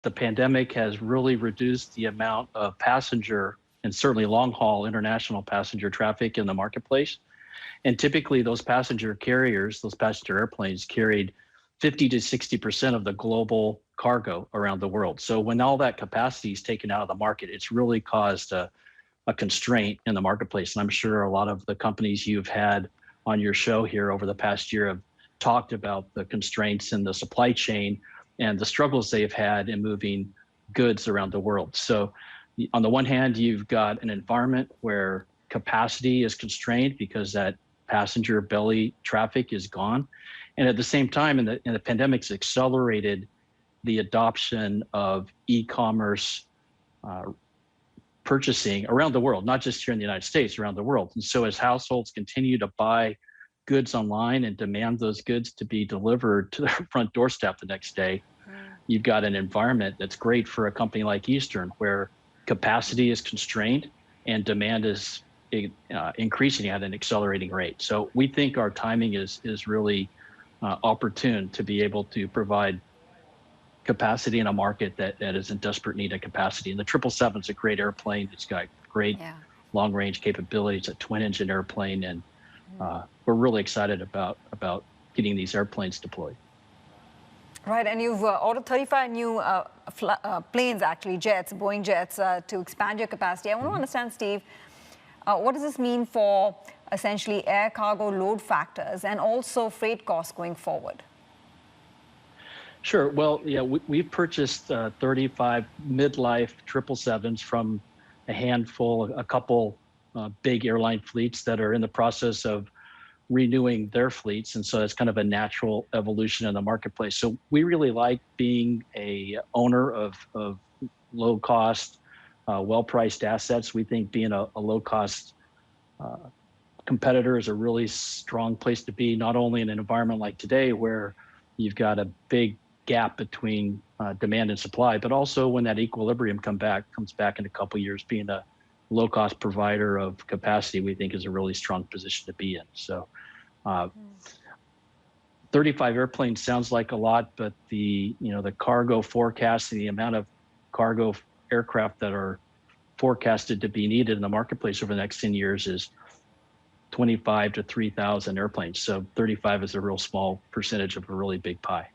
the pandemic has really reduced the amount of passenger and certainly long haul international passenger traffic in the marketplace. And typically those passenger carriers, those passenger airplanes carried 50 to 60% of the global cargo around the world. So when all that capacity is taken out of the market, it's really caused a constraint in the marketplace. And I'm sure a lot of the companies you've had on your show here over the past year have talked about the constraints in the supply chain and the struggles they've had in moving goods around the world. So on the one hand, you've got an environment where capacity is constrained because that passenger belly traffic is gone. And at the same time, the pandemic's accelerated the adoption of e-commerce purchasing around the world, not just here in the United States, around the world. And so as households continue to buy goods online and demand those goods to be delivered to their front doorstep the next day, you've got an environment that's great for a company like Eastern, where capacity is constrained and demand is increasing at an accelerating rate. So we think our timing is really opportune to be able to provide capacity in a market that is in desperate need of capacity. And the 777 is a great airplane. It's got great long range capability. It's a twin engine airplane, and we're really excited about getting these airplanes deployed. Right, and you've ordered 35 new planes, actually, jets, Boeing jets, to expand your capacity. I want to understand, Steve, what does this mean for essentially air cargo load factors and also freight costs going forward? Sure. Well, yeah, we've purchased 35 mid-life 777s from a handful, a couple big airline fleets that are in the process of renewing their fleets. And so it's kind of a natural evolution in the marketplace. So we really like being a owner of low cost, well-priced assets. We think being a low-cost competitor is a really strong place to be, not only in an environment like today where you've got a big gap between demand and supply, but also when that equilibrium comes back in a couple of years, being a low-cost provider of capacity, we think is a really strong position to be in. So 35 airplanes sounds like a lot, but the cargo forecast and the amount of cargo aircraft that are forecasted to be needed in the marketplace over the next 10 years is 25 to 3,000 airplanes. So 35 is a real small percentage of a really big pie.